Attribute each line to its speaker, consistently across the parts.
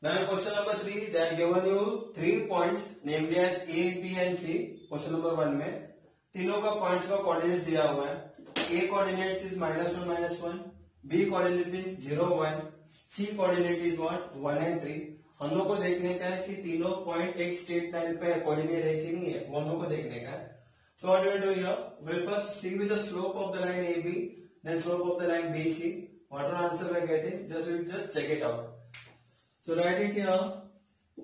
Speaker 1: Now in question number 3, they have given you 3 points, namely as A, B and C. Question number 1 में तीनों का points का coordinates दिया हुआ है. A coordinates is -1 -1, B coordinate is 0 1, C coordinate is what 1 and 3. हम लोग को देखने का है कि तीनों पॉइंट एक स्ट्रेट लाइन पे कोऑर्डिनेट है कि नहीं है, वो हम लोग को देखने का है. So what we will do here, we will first see with the slope of the line AB, then slope of the line BC. Whatever answer we are getting, we will just check it out. So write it here,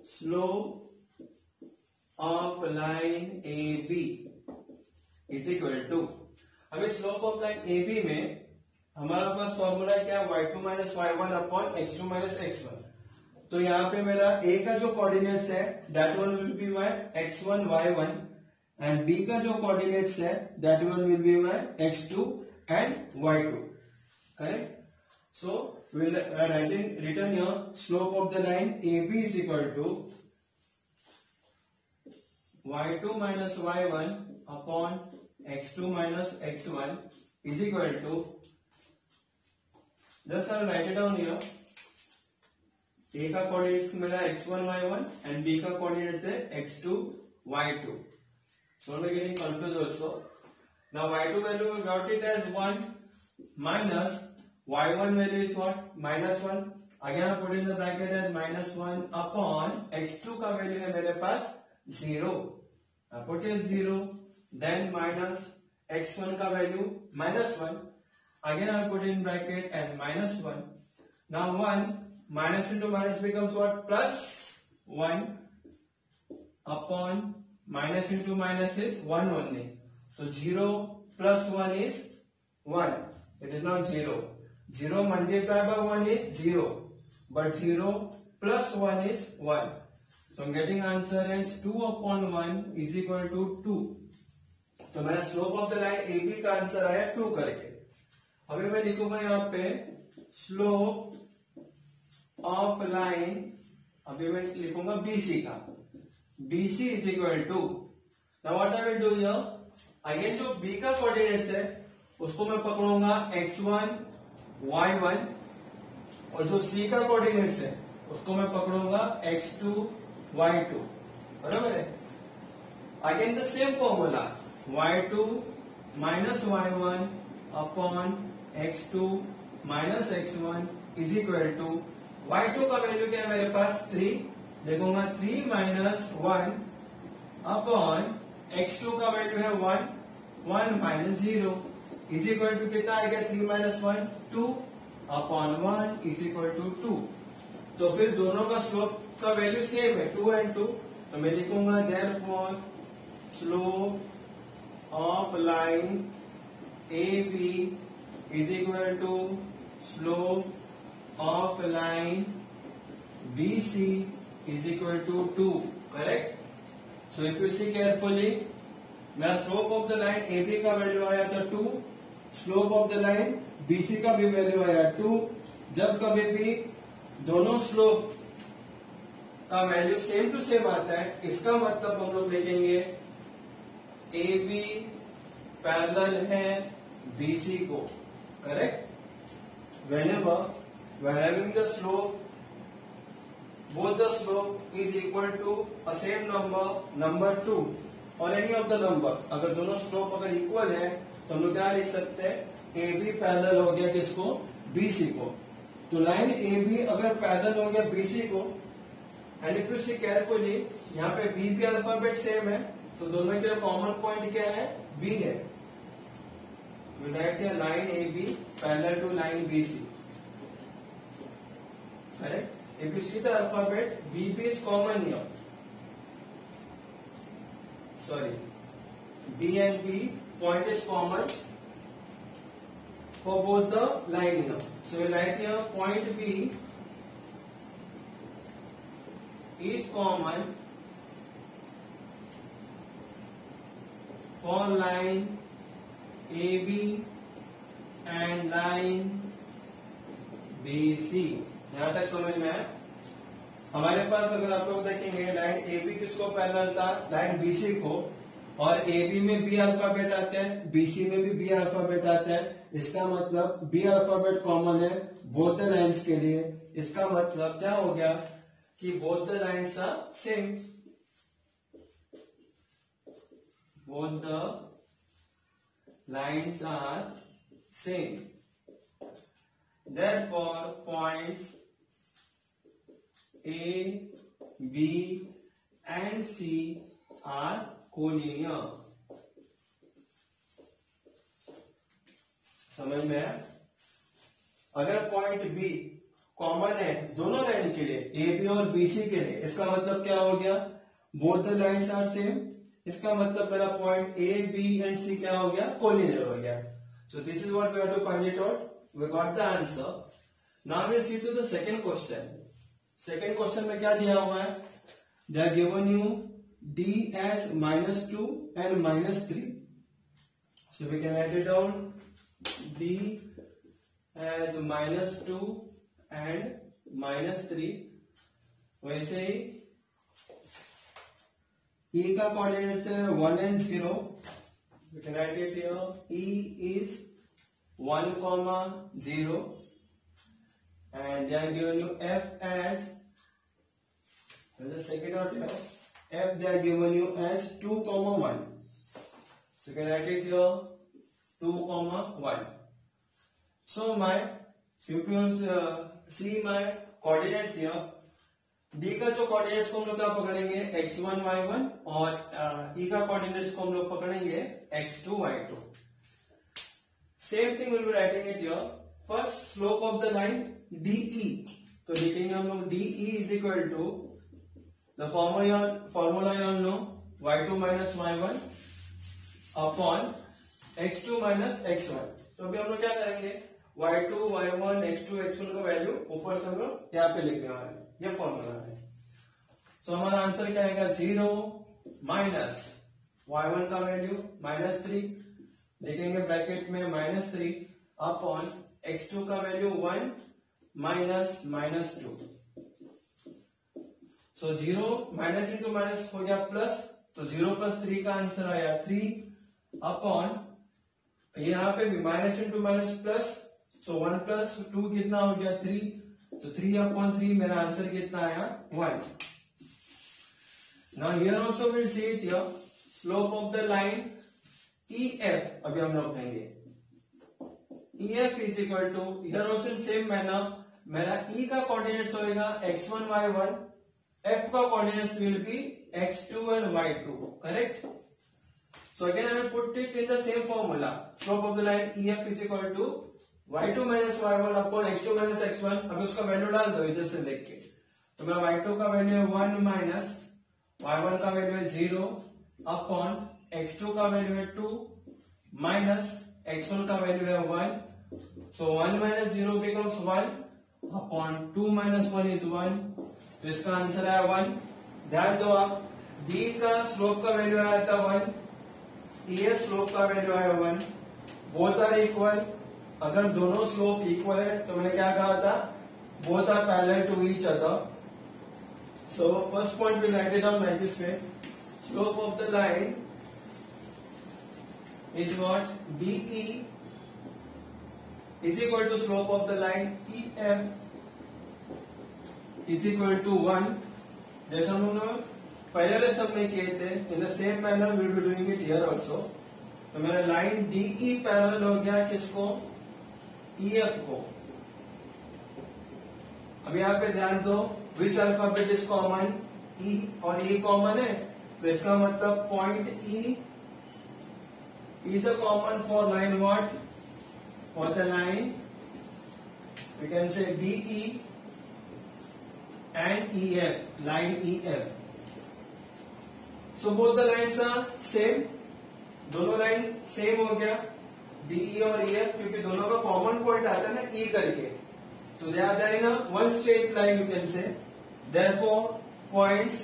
Speaker 1: slope of line AB is equal to. अभी slope of line AB में हमारा पास formula क्या है, y2 minus y1 upon x2 minus x1. तो यहाँ पे मेरा A का जो कोऑर्डिनेट्स है that one will be my x1 y1 and B का जो कोऑर्डिनेट्स है that one will be my x2 and y2. Correct? So we will written here slope of the line AB is equal to y2 minus y1 upon x2 minus x1 is equal to, just I'll write it down here. A का coordinates मेरा x1 y1 and B का coordinates है x2 y2. So we're getting confused also. Now y2 value we got it as 1 minus y1 value is what, -1. Again I put in the bracket as -1 upon x2 का value है मेरे पास 0. I put it 0. Then minus x1 का value -1. Again I put in bracket as -1. Now 1 minus into minus becomes what, plus 1 upon minus into minus is 1 only. So 0 plus 1 is 1. It is not 0. 0 multiplied by 1 is 0. But 0 plus 1 is 1. So I'm getting answer as 2 upon 1 is equal to 2. तो मेरा slope of the line AB का answer आया 2 करके. अभी मैं लिखूंगा यहाँ पे स्लोप ऑफ लाइन, अभी मैं लिखूंगा BC का. BC is equal to, now what I will do here, again जो B का कोऑर्डिनेट्स है उसको मैं पकड़ूंगा x1 y1 और जो C का कोऑर्डिनेट्स है उसको मैं पकड़ूंगा x2 y2. बराबर है. Again the same formula, y2 minus y1 upon x2 minus x1 is equal to, y2 का वैल्यू क्या है मेरे पास 3, देखूंगा 3 minus 1 upon x2 का वैल्यू है 1, 1 minus 0 is equal to कितना आएगा, 3 minus 1 2 upon 1 is equal to 2. तो फिर दोनों का स्लोप का वैल्यू सेम है 2 and 2. तो मैं लिखूंगा therefore slope of line AB is equal to slope of line BC is equal to 2. Correct? So if you see carefully, मेरा slope of the line AB का वैल्यू आया था 2, slope of the line BC का भी value आया 2. जब कभी भी दोनों स्लोप का वैल्यू सेम टू सेम आता है, इसका मतलब हम लोग लिखेंगे AB पैरेलल है BC को. Correct? Whenever we are having the slope, both the slope is equal to a same number 2 or any of the number. अगर दोनों स्लोप अगर इक्वल है तो हम लोग क्या लिख सकते हैं, AB पैरेलल हो गया किसको, BC को. तो लाइन AB अगर पैरेलल हो गया BC को, and if you see carefully यहाँ पे B भी अल्फाबेट सेम है, तो दोनों के लिए कॉमन पॉइंट क्या है, B है. We write here line AB parallel to line BC. Correct? If you see the alphabet, BB is common here. Sorry, B and B point is common for both the line here. So we write here point B is common for line AB and line BC. यहां तक समझ में है. हमारे पास अगर आप लोग देखेंगे लाइन AB किसको पैरेलल था, लाइन BC को, और AB में B अल्फाबेट आता है, BC में भी B अल्फाबेट आता है. इसका मतलब B अल्फाबेट कॉमन है बोथ द लाइंस के लिए. इसका मतलब क्या हो गया कि both the lines are same. Both the lines are same. Therefore, points A, B and C are collinear. समझ में आया? अगर पॉइंट बी कॉमन है दोनों लाइन के लिए, ए बी और बी सी के लिए, इसका मतलब क्या हो गया? Both the lines are same. इसका मतलब मेरा point A B and C क्या हो गया? कोलिनियर हो गया. So this is what we have to find it out. We got the answer. Now we will see to the second question. Second question में क्या दिया हुआ है? They are given you D as -2 and -3. So we can write it down. D as -2 and -3. वैसे ही E का coordinate है 1 and 0. We can write it here. E is 1, 0 and they are given you F as, the second out here, F they are given you as 2, 1. So you can write it here 2, 1. So if you see my coordinates here, D का जो coordinates को हम लोग क्या पकड़ेंगे? x1, y1 और E का coordinates को हम लोग पकड़ेंगे x2, y2. Same thing we'll be writing it here. First slope of the line DE. तो लिखेंगे हम लोग DE is equal to the formula you all know, y2 minus y1 upon x2 minus x1. तो अभी हम लोग क्या करेंगे? y2, y1, x2, x1 का वैल्यू ऊपर से हम लोग यहाँ पे लिखने वाले हैं. ये फॉर्मूला है. तो हमारा आंसर क्या आएगा? 0 माइनस y1 का वैल्यू -3 लिखेंगे ब्रैकेट में -3 अपॉन x2 का वैल्यू 1 माइनस -2. सो 0 माइनस इंटू माइनस हो गया प्लस. तो 0 + 3 का आंसर आया 3 अपॉन यहाँ पे भी माइनस इंटू माइनस प्लस. सो 1 + 2 कितना हो गया? 3. तो 3/3 मेरा आंसर कितना आया? 1. Now here also we will see it here. Slope of the line EF अभी हम लोग कहेंगे. EF is equal to, here also in same manner, मेरा E का कोऑर्डिनेट्स होएगा x1, y1. F का coordinates will be x2 and y2. Correct? So again I will put it in the same formula. Slope of the line EF is equal to y2 minus y1 upon x2 minus x1. अब उसका value डाल दो इधर से देख के. तो मेरा y2 का वैल्यू है 1 माइनस y1 का वैल्यू है 0 अपॉन x2 का वैल्यू है 2 माइनस x1 का वैल्यू है 1. So 1 minus 0 becomes 1 upon 2 minus 1 is 1. तो इसका आंसर है 1. ध्यान दो आप, D का स्लोप का वैल्यू आया था 1, EF स्लोप का वैल्यू है 1. Both are equal. अगर दोनों स्लोप इक्वल है तो मैंने क्या कहा था? Both are parallel to each other. So first point will write it down like this way. Slope of the line is what? DE is equal to slope of the line EF is equal to 1. जैसा हम लोग पहले lesson में किए थे, in the same manner we will be doing it here also. तो मेरा line DE parallel हो गया किसको? EF को. अब यहाँ पे ध्यान दो, विच अल्फाबेट इज कॉमन? E. और E कॉमन है तो इसका मतलब point E is a common for line what? For the line we can say DE and EF, line EF. So both the lines are same. दोनों line same हो गया DE और EF, क्योंकि दोनों का कॉमन पॉइंट आता है ना E करके. तो they are there in one straight line, you can say. Therefore points,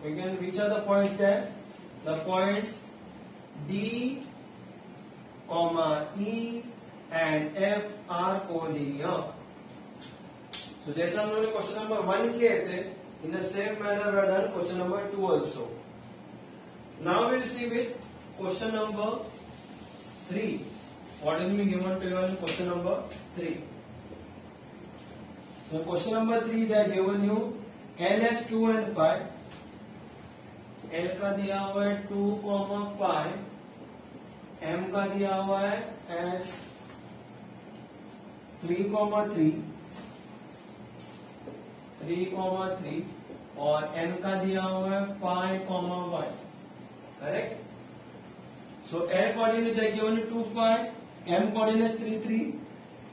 Speaker 1: we can, which are the points there? The points D, E and F are collinear. So जैसे हम लोगों ने question number 1 किए थे, in the same manner we have done question number 2 also. Now we will see with question number 3. What is being given to you in question number 3? So So question number 3 they are given you L as 2 and 5. L का दिया हुआ है 2, 5, M का दिया हुआ है as 3, 3 और N का दिया हुआ है 5, 1. Correct? So L coordinate they are given 2, 5, M coordinates 3, 3,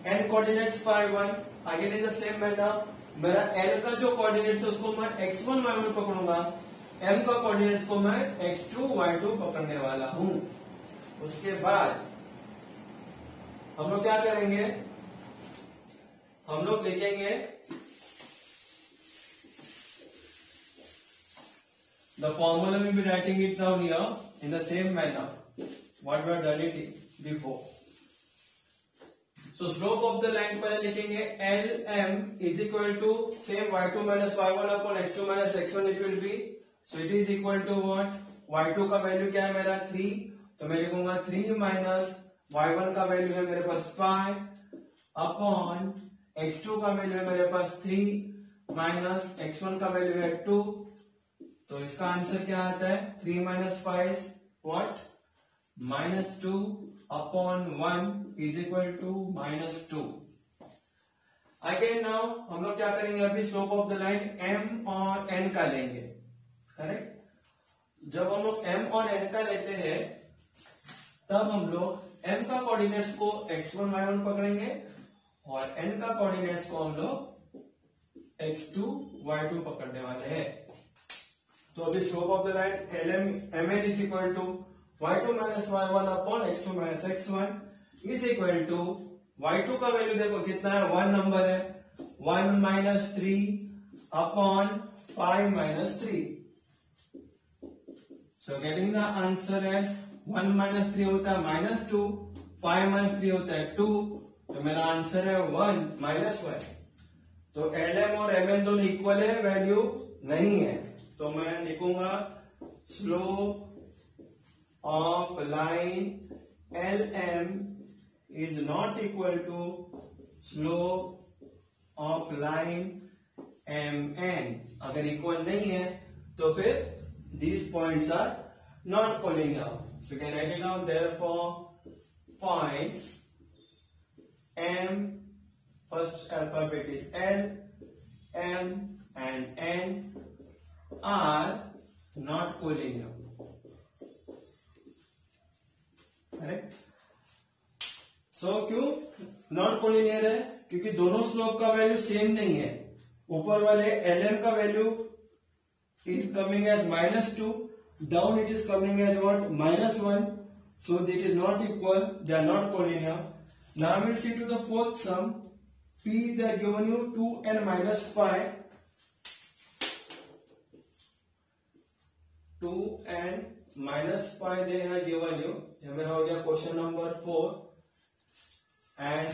Speaker 1: N coordinates 5, 1. Again in the same manner मेरा L का जो कोऑर्डिनेट्स है उसको मैं x1, y1 पकड़ूंगा, M का कोऑर्डिनेट्स को मैं x2, y2 पकड़ने वाला हूं। उसके बाद हम लोग क्या करेंगे, हम लोग लिखेंगे the formula will be writing it down here in the same manner what we have done it before. So slope of the line पहले लिखेंगे LM is equal to same y2 minus y1 upon x2 minus x1 it will be. So it is equal to what? y2 का value क्या है मेरा 3, तो मैं लिखूंगा 3 minus y1 का वैल्यू है मेरे पास 5 अपॉन x2 का वैल्यू है मेरे पास 3 माइनस x1 का वैल्यू है 2। तो इसका आंसर क्या आता है 3 minus 5 what -2 upon 1 is equal to -2। Again now हम लोग क्या करेंगे, अभी slope of the line m और n का लेंगे। करेक्ट? जब हम लोग m और n का लेते हैं तब हम लोग m का कोऑर्डिनेट्स को x1, y1 पकड़ेंगे और n का कोऑर्डिनेट्स को हम लोग x2, y2 पकड़ने वाले हैं। तो अभी slope of the line mn is equal to y2 minus y1 upon x2 minus x1 is equal to y2 का वैल्यू देखो कितना है, 1 नंबर है, 1 minus 3 upon 5 minus 3। So getting the answer as 1 minus 3 होता है -2, 5 minus 3 होता है 2, तो मेरा आंसर है 1 minus 1। तो LM और MN दोनों इक्वल है, वैल्यू नहीं है, तो मैं लिखूंगा slope of line LM is not equal to slope of line MN। अगर इक्वल नहीं है तो फिर these points are not collinear। So you can write it down, therefore points M, first alphabet is L, M and N are not collinear। Correct? So क्यों non collinear है? क्योंकि दोनों slope का वैल्यू सेम नहीं है। ऊपर वाले LM का value is coming as -2, down it is coming as what -1, so it is not equal, they are not collinear. Now we will see to the fourth sum. P they are given you 2n minus 5, 2n minus 5 they have given you। ये मेरा हो गया question number 4 and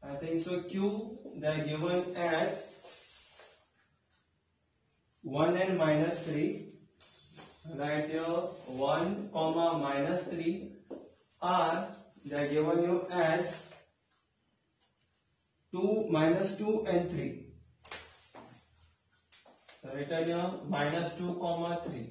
Speaker 1: I think so Q they are given as 1n minus 3, right here 1, -3, R they are given you as 2, -2 and 3, so written here -2, 3।